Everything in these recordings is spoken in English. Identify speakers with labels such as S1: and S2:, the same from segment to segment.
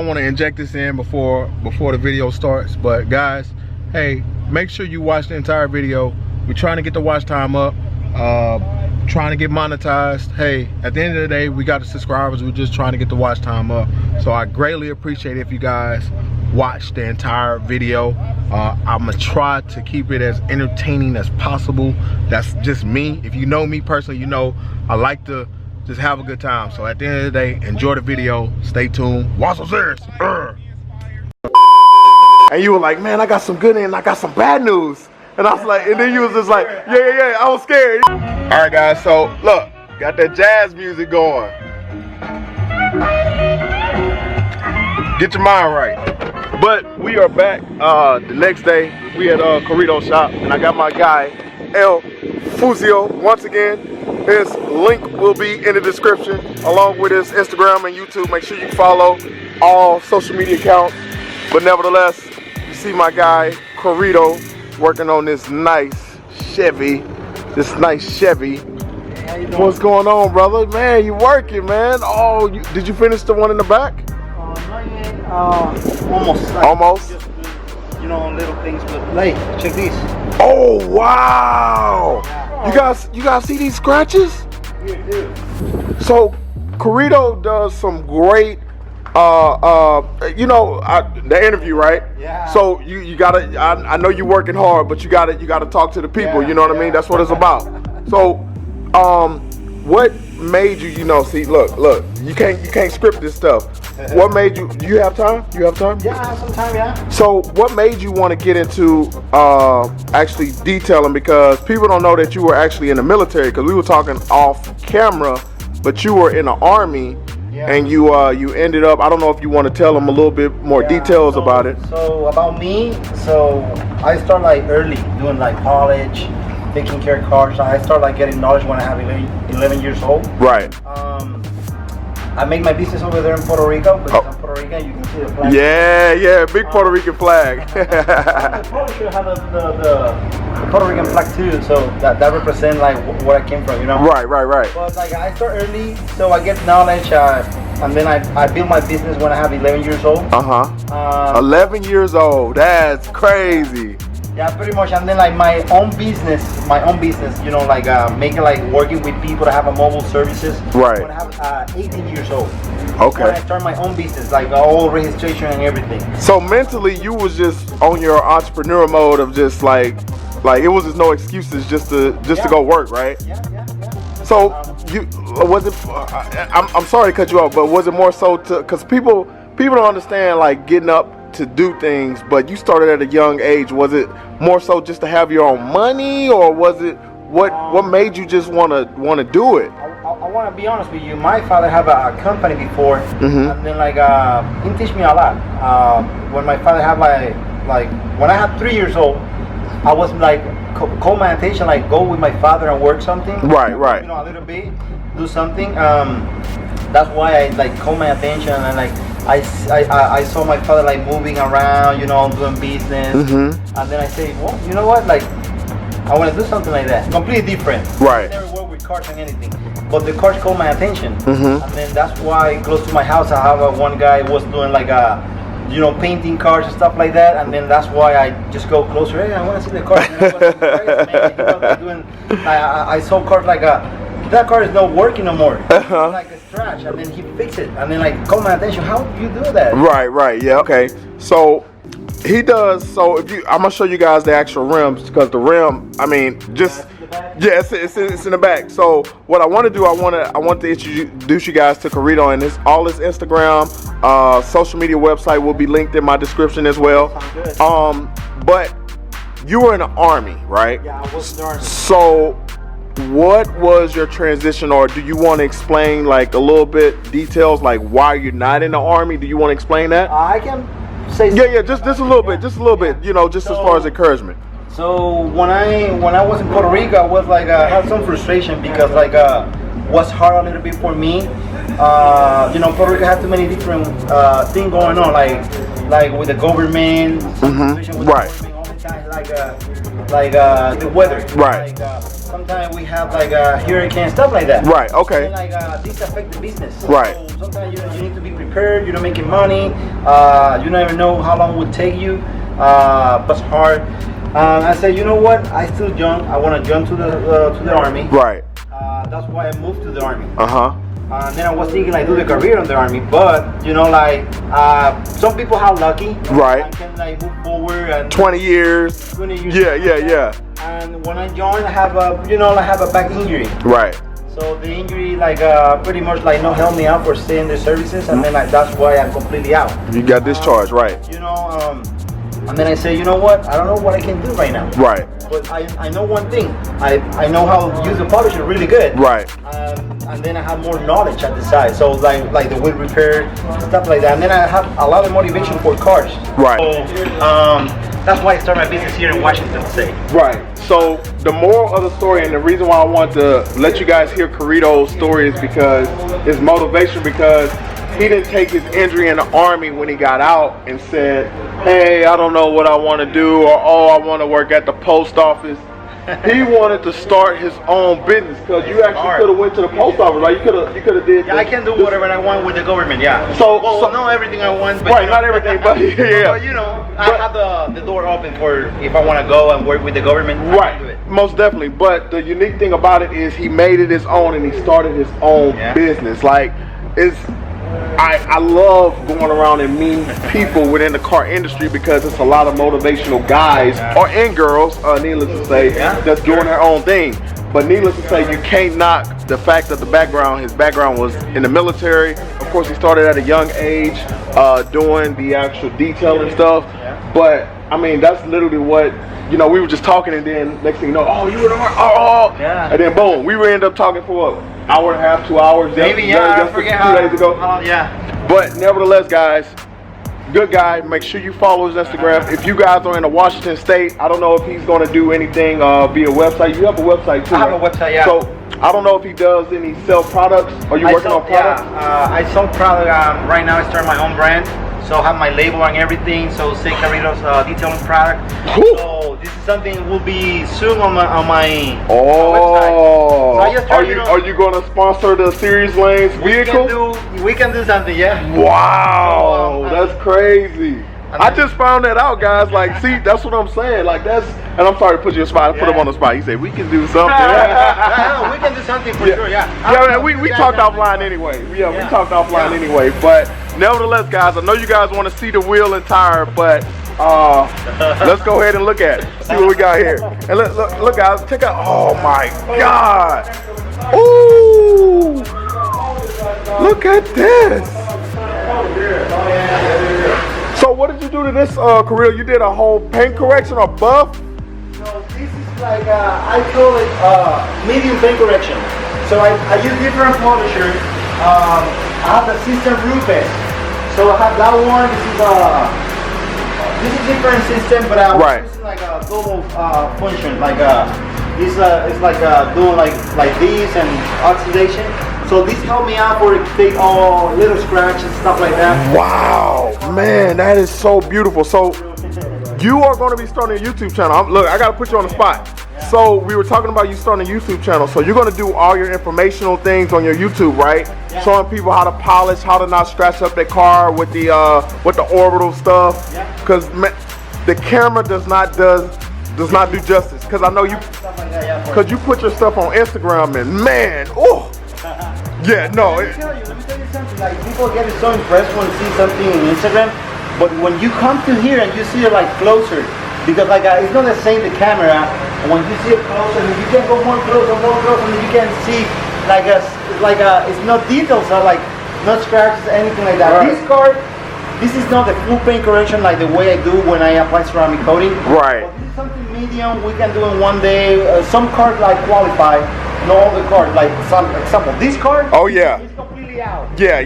S1: I want to inject this in before the video starts, but guys, hey, make sure you watch the entire video. We're trying to get the watch time up, trying to get monetized. Hey, at the end of the day, we got the subscribers. We're just trying to get the watch time up. So I greatly appreciate it if you guys watch the entire video. I'm gonna try to keep it as entertaining as possible. That's just me. If you know me personally, you know I like to just have a good time. So at the end of the day, enjoy the video. Stay tuned. Watch some serious. And you were like, man, I got some good and I got some bad news. And I was like, and then you was just like, yeah, I was scared. All right, guys, so look, got that jazz music going. Get your mind right. But we are back the next day. We at Carritos shop, and I got my guy, El Fuzio, once again. His link will be in the description, along with his Instagram and YouTube. Make sure you follow all social media accounts. But nevertheless, you see my guy, Carrito, working on this nice Chevy. What's going on, brother? Man, you working, man. Oh, did you finish the one in the back?
S2: Not yet. Almost.
S1: Almost?
S2: Just, you know, little things, but like, check these.
S1: Oh, wow. Yeah. You guys see these scratches?
S2: Yeah, dude.
S1: So, Carrito does some great, you know, the interview, right?
S2: Yeah.
S1: So you gotta, I know you're working hard, but you gotta talk to the people. You know what I mean? That's what it's about. So, what made you know? See, look, you can't script this stuff. What made you? Do you have time? You have time?
S2: Yeah, I have some time. Yeah.
S1: So, what made you want to get into actually detailing? Because people don't know that you were actually in the military. Because we were talking off camera, but you were in the Army. Yeah. And you ended up, I don't know if you want to tell them a little bit more details about it.
S2: So about me, so I started like early doing like college, taking care of cars. I started like getting knowledge when I have 11 years old.
S1: Right.
S2: I make my business over there in Puerto Rico, because I'm Puerto Rican. You can see the flag.
S1: Yeah, big Puerto Rican flag.
S2: I probably should have the Puerto Rican flag too, so that represents like where I came from, you know.
S1: Right.
S2: But like I start early, so I get knowledge, and then I build my business when I have 11 years old.
S1: 11 years old. That's crazy.
S2: Yeah, pretty much. And then like my own business, you know, like making like working with people to have a mobile services.
S1: Right.
S2: When I have 18 years old.
S1: Okay.
S2: When I start my own business, like all registration and everything.
S1: So mentally, you was just on your entrepreneur mode of just like it was just no excuses just to go work, right?
S2: Yeah.
S1: So you was it? I'm sorry to cut you off, but was it more so because people don't understand like getting up to do things, but you started at a young age. Was it more so just to have your own money, or was it what made you just want to do it?
S2: I want to be honest with you. My father had a company before, and then like he teach me a lot. When my father had like when I had 3 years old, I was like call my attention, like go with my father and work something.
S1: Right.
S2: You know, a little bit, do something. That's why I like call my attention, and like I saw my father like moving around, you know, doing business, and then I say, well, you know what, like I want to do something like that, completely different.
S1: Right.
S2: I never worked with cars and anything, but the cars called my attention, and then that's why close to my house I have one guy was doing like you know, painting cars and stuff like that, and then that's why I just go closer. Hey, I want to see the cars. I saw cars like that car is not working no more. It's like a scratch, and then he fixed it, and then like called my attention. How do you do that?
S1: Right. Yeah. Okay. So he does. So if I'm gonna show you guys the actual rims, because the rim, I mean, just it's in the back. So what I want to do, I want to introduce you guys to Carrito, and all his Instagram, social media website will be linked in my description as well. But you were in the Army, right?
S2: Yeah, I was in the Army.
S1: So what was your transition, or do you want to explain like a little bit details, like why you're not in the Army? Do you want to explain that?
S2: I can say
S1: yeah, just a little bit, you know, just as far as encouragement.
S2: So when I was in Puerto Rico, I was like I had some frustration because like was hard a little bit for me. You know, Puerto Rico had too many different things going on, like with the government, with
S1: right.
S2: the government all the time, like the weather,
S1: right?
S2: Like, sometimes we have like hurricane, stuff like that.
S1: Right, okay.
S2: And like this affect the business.
S1: Right.
S2: So sometimes you need to be prepared. You're not making money. You never know how long it would take you. But it's hard. I said, you know what? I still young. I want to jump to the army.
S1: Right.
S2: That's why I moved to the army.
S1: Uh-huh.
S2: Then I was thinking like do the career in the army, but you know, like some people have lucky,
S1: right,
S2: and can like move forward and
S1: 20 years.
S2: 20 years.
S1: Yeah.
S2: And when I joined, I have a back injury.
S1: Right.
S2: So the injury pretty much like not help me out for staying in the services, and then that's why I'm completely out.
S1: You got discharged, right?
S2: You know, and then I say, you know what? I don't know what I can do right now.
S1: Right.
S2: But I know one thing. I know how to use the polisher really good.
S1: Right.
S2: And then I have more knowledge at the side. So like the wheel repair, stuff like that. And then I have a lot of motivation for cars.
S1: Right.
S2: So that's why I started my business here in Washington State.
S1: Right. So the moral of the story, and the reason why I want to let you guys hear Carritos' story, is because it's motivation, because he didn't take his injury in the army when he got out and said, hey, I don't know what I want to do, or oh, I want to work at the post office. He wanted to start his own business, because you actually could have went to the post office, right? You could have did.
S2: Yeah, I can do whatever I want with the government. Yeah.
S1: So
S2: not everything I want, but
S1: right, not everything, but yeah.
S2: But you know, I have the door open for if I want to go and work with the government.
S1: Right.
S2: I can do it.
S1: Most definitely. But the unique thing about it is he made it his own, and he started his own business. Like I love going around and meeting people within the car industry, because it's a lot of motivational guys and girls, needless to say, that's doing their own thing. But needless to say, you can't knock the fact that his background was in the military. Of course, he started at a young age doing the actual detailing stuff. But I mean, that's literally what, you know, we were just talking, and then next thing you know, oh, you were in the army, and then boom, we ended up talking for what, hour and a half, 2 hours.
S2: Maybe, I forget
S1: 2 days ago.
S2: Yeah.
S1: But nevertheless, guys, good guy. Make sure you follow his Instagram. If you guys are in the Washington State, I don't know if he's going to do anything via website. You have a website too.
S2: I have a website, yeah.
S1: So I don't know if he does any sell products. Are you working on products?
S2: Yeah, I sell product. Right now I start my own brand. So I have my label and everything. So say Carritos Detailing product. So this is something will be soon on my website. So I just
S1: are you going to sponsor the Serious Lanes vehicle?
S2: We can do something, yeah.
S1: Wow, so, that's crazy. I just found that out, guys. Like, see, that's what I'm saying. Like, and I'm sorry to put you on the spot. I put him on the spot. He said, we can do something.
S2: We can do something for sure,
S1: Yeah, we talked offline anyway. We talked offline anyway. But nevertheless, guys, I know you guys want to see the wheel and tire, but let's go ahead and look at it. See what we got here. And look, guys, check out. Oh, my God. Ooh. Look at this. So what did you do to this Carrito? You did a whole paint correction or buff?
S2: No, this is like, I call it medium paint correction. So I use different polishers. I have the system Rufus. So I have that one. This is different system, but I was using like a double function. Like it's like doing like this and oxidation. So this helped me out for take all little scratches and stuff like that.
S1: Wow, man, that is so beautiful. So you are going to be starting a YouTube channel. Look, I got to put you on the spot. So we were talking about you starting a YouTube channel. So you're going to do all your informational things on your YouTube, right?
S2: Yeah.
S1: Showing people how to polish, how to not scratch up their car with the orbital stuff. Because the camera does not do justice. Because I know you, because you put your stuff on Instagram, and man, oh. Yeah, no.
S2: Let me tell you something. Like, people get so impressed when they see something on Instagram, but when you come to here and you see it like closer, because like it's not the same the camera. And when you see it closer, you can go more close, and you can see it's not details, like not scratches, anything like that.
S1: Right.
S2: This is not the full paint correction like the way I do when I apply ceramic coating.
S1: Right.
S2: But this is something medium. We can do in one day. Some cars like qualify. Not all the cars, like some example, this car.
S1: Oh yeah.
S2: It's completely out.
S1: Yeah.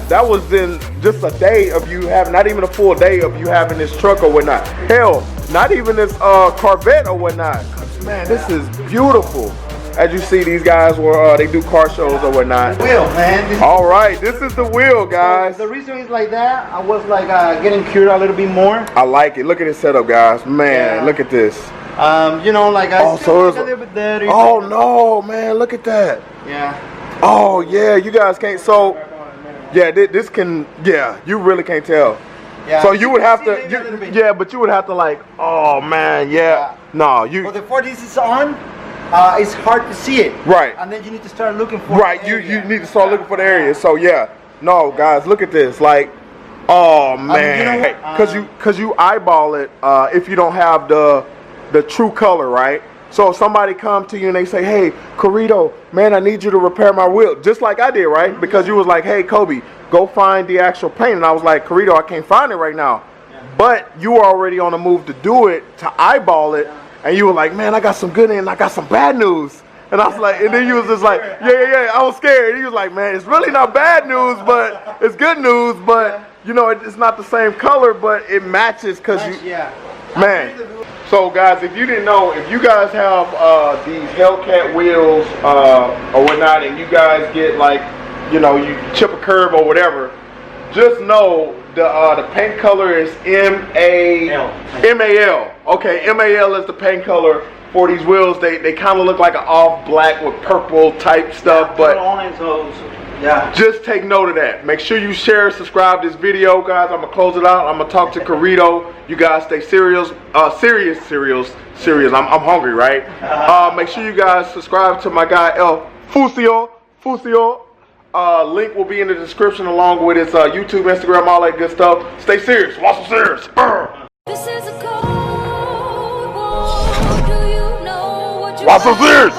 S1: That was in just a day of you having, not even a full day of you having this truck or whatnot. Hell, not even this Corvette or whatnot. Man, this is beautiful. As you see, these guys they do car shows or whatnot.
S2: The wheel, man.
S1: All right, this is the wheel, guys.
S2: The reason is like that. I was like getting cured a little bit more.
S1: I like it. Look at this setup, guys. Man, look at this.
S2: You know, like I
S1: Oh,
S2: still
S1: so
S2: like
S1: it's
S2: a little bit dirty.
S1: oh no, man, look at that.
S2: Yeah.
S1: Oh yeah, you guys can't. So yeah, this can. Yeah, you really can't tell.
S2: Yeah.
S1: So you would have
S2: see maybe a
S1: to.
S2: little bit.
S1: Yeah, but you would have to like. Oh man, yeah. No, you.
S2: But before this is on, it's hard to see it.
S1: Right.
S2: And then you need to start looking for.
S1: Right.
S2: the
S1: You
S2: area.
S1: need to start looking for the area. So yeah. No, guys, look at this. Like, oh man,
S2: you know what?
S1: cause you eyeball it if you don't have the true color, right? So if somebody come to you and they say, hey, Carrito, man, I need you to repair my wheel, just like I did, right? Because you was like, hey, Kobe, go find the actual paint, and I was like, Carrito, I can't find it right now. But you were already on the move to do it, to eyeball it, and you were like, man, I got some good and I got some bad news. And I was like, and then you was just like, yeah, I was scared. And he was like, man, it's really not bad news, but it's good news, but you know, it's not the same color, but it matches because you, man. So guys, if you didn't know, if you guys have these Hellcat wheels or whatnot, and you guys get like, you know, you chip a curb or whatever, just know the paint color is MAL. Okay, MAL is the paint color for these wheels. They kind of look like an off black with purple type stuff, but
S2: yeah.
S1: Just take note of that. Make sure you share, subscribe this video, guys. I'm gonna close it out. I'm gonna talk to Carrito. You guys stay serious. I'm hungry, right? Make sure you guys subscribe to my guy El Fuush. Link will be in the description along with his YouTube, Instagram, all that good stuff. Stay serious. Watch some serious.
S3: This is a cold war. Do you know what you
S1: Watch some serious.